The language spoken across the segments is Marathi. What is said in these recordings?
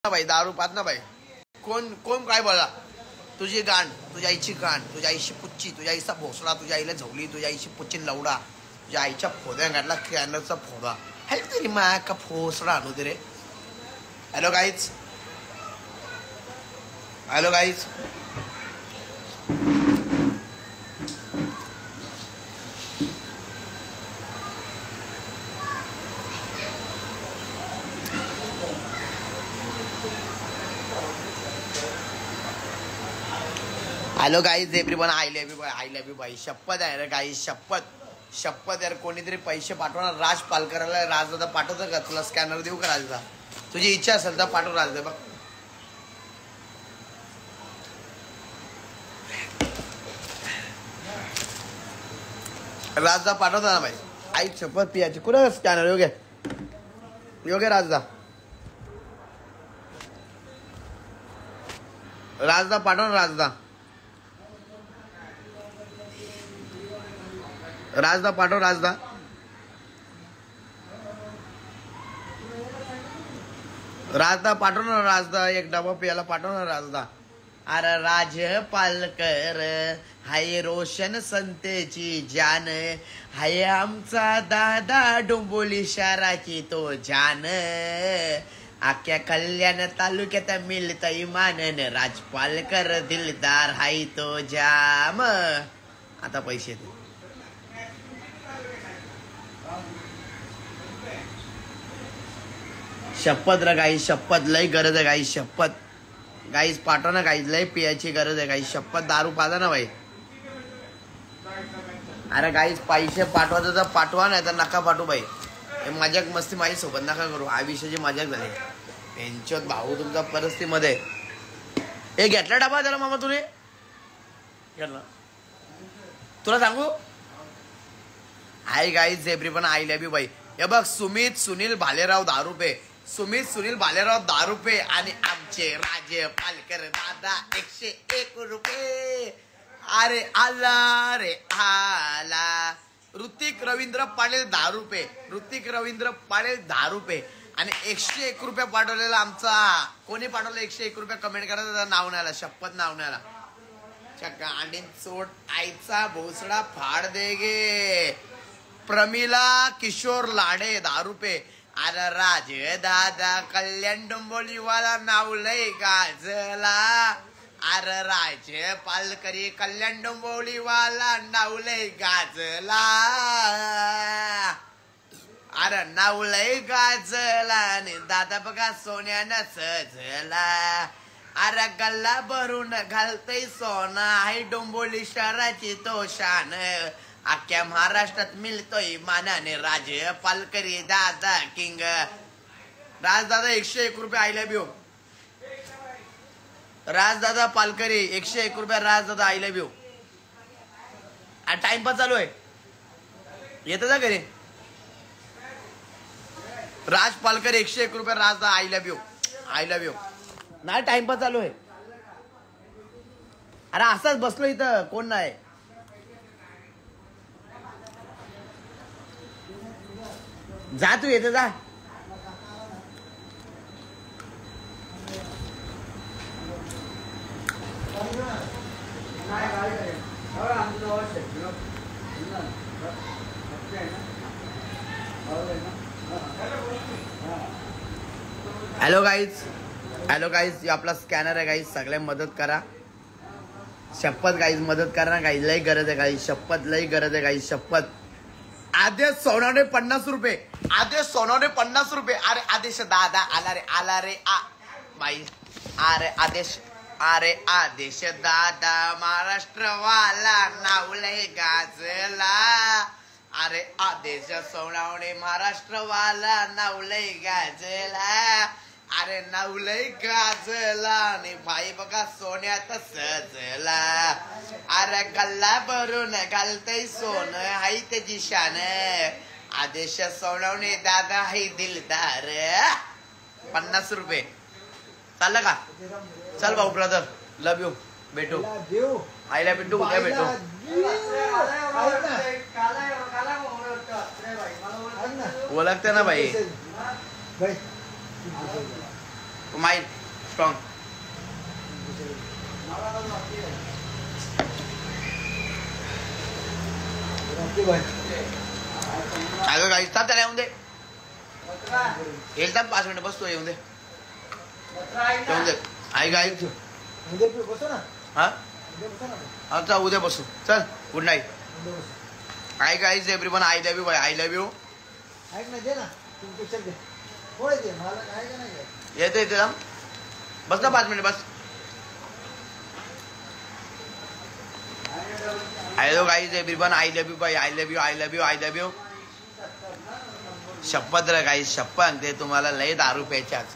भाई दारू पात ना भाई. कोण कोण काय बोला. तुझी गाण, तुझ्या आईची गाण, तुझ्या आईची पुच्ची, तुझ्या आईचा भोसडा, तुझ्या आईला झवली, तुझ्या आईची पुच्ची लवडा, तुझ्या आईच्या फोद्या घातला कॅनरचा फोदा. हेल्प तरी मा का फोसडा आणू दे रे. Hello guys, hello guys. Hello guys everyone. I love you bye, I love you bye. शपथ आहे रे गाईज, शपथ शपथ यार. कोणीतरी पैसे पाठवणार राज पालकराला. राजदादा पाठवतं का तुला? स्कॅनर देऊ का राजदा? तुझी इच्छा असेल तर पाठव राजदा. बघ राजदा पाठवता ना भाई. आई शपथ पियाची. कुठं स्कॅनर? योग्य योग्य राजदा. राजदा पाठव ना राजदा. राजदा पाठव राजदा. राजदा पाठव ना राजदा. एक डबा पियाला पाठव ना राजदा. अरे राज पालकर हाय रोशन संतेची जान, हाय आमचा दादा डोंबोली शहराची तो जान. अख्ख्या कल्याण तालुक्यात मिळतय मानन, राज पालकर दिलदार हाय तो जाम. आता पैसे दे. शपथ रे गाई, शपथ लय गरज आहे गाई. शपथ गाईस पाठवा ना गाईस. लय पियाची गरज आहे गाईस. शपथ दारू पाजा ना भाई. अरे गाईस पैसे पाठवायचं तर पाठवा, नाही तर नका पाठवू भाई. हे मजाक मस्ती माझी सोबत नका करू. आयुष्याची मजाक झाली. पेंचोत भाऊ तुमच्या परिस्थितीमध्ये. हे घेतला डबा त्याला मामा तुने घेतला. तुला सांगू I guys everyone. I love you बाई. हे बघ सुमित सुनील भालेराव 10 रुपये. सुमित सुनील भालेराव 10 रुपये. आणि आमचे राज पालकर दादा 101 रुपये. अरे आला रे आला. ऋतिक रवींद्र पाटील 10 रुपये. ऋतिक रवींद्र पाटील 10 रुपये. आणि 101 रुपये पाठवलेला आमचा. कोणी पाठवलं 101 रुपये? कमेंट करा. त्याचं नाव नाही आला. शपथ नाव नाही आला. गांडीन चोट आईचा भोसडा फाड दे गे. प्रमिला किशोर लाडे 10 रुपये. अरे राज दादा कल्याण डोंबोलीवाला नाव लय गाजला. अरे राज पालकरी कल्याण डोंबोलीवाला नाव लय गाजला. अरे नाव लय गाजला. आणि दादा बघा सोन्यानं सजला. अरे गल्ला भरून घालतय सोना, आहे डोंबोली शहराची तो शान. अख्ख्या महाराष्ट्रात मिळतोय मानाने राज पालकरी दादा किंग. राजदादा 101 रुपये. आय लव्ह यू राजदादा पालकरी 101 रुपये. राजदादा आय लव्ह यू. टाइमपास चालू आहे. येतं जा घरी. राज पालकर 101 रुपये. Rajda I love you. I love you. नाही टाइमपास चालू आहे. अरे असाच बसलो इथं, कोण नाही. जा तू येते जा. Hello guys, hello guys. आपला स्कॅनर आहे गाईज. सगळे मदत करा. शपथ गाईज मदत करा ना गाईज. लय गरज आहे गाईज. शपथ लय गरज आहे गाईज. शपथ. आदेश सोनवणे 50 रुपये. आदेश सोनवणे 50 रुपये. अरे आदेश दादा आला रे आला रे आ बाई. अरे आदेश, अरे आदेश दादा महाराष्ट्रवाला नाव लय गाजला. अरे आदेश सोनवणे महाराष्ट्रवाला नाव लय गाजला. अरे नाव लय गाजला. आणि भाई बघा सोन्यात सजला. अरे गल्ला भरून घालतय सोन, हाय त्याची शान. आदेश सोनवणे दादा हाय दिलदार. 50 रुपये. चाललं का? चल भाऊ ब्रदर. Love you. भेटू. I love you. उद्या भेटू. ओळखते ना भाई. माहीत स्ट्रॉंग अगं काही त्याला येऊन दे येईल 5 मिनिट बसतो येऊन दे येऊन दे आई गाई हा अच्छा उद्या बसू चल गुड नाईट आई guys everyone I love you bye I love you येते येते बस ना 5 मिनिट बस hello guys everyone I love you bye I love you I love you I love you शपथ रे गाईज शपथ ते तुम्हाला लय दारू प्यायचे आज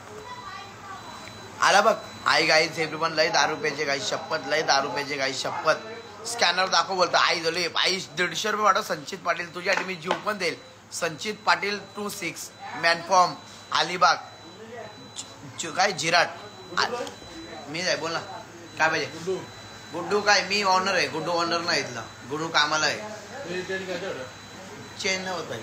आला बघ आई गाईज एव्हरीवन लय दारू प्यायचे गाई शपथ लय दारू प्यायचे गाई शपथ स्कॅनर दाखव बोलतो आई झाली आई 150 रुपये वाटत संचित पाटील तुझ्यासाठी मी जीव पण देईल संचित पाटील 26 मॅनफॉर्म अलिबाग काय जिराट मी जाय बोल ना काय पाहिजे गुड्डू काय मी ऑनर आहे गुड्डू ऑनर नाही इथला गुड्डू कामाला आहे चेंज नाही होत भाई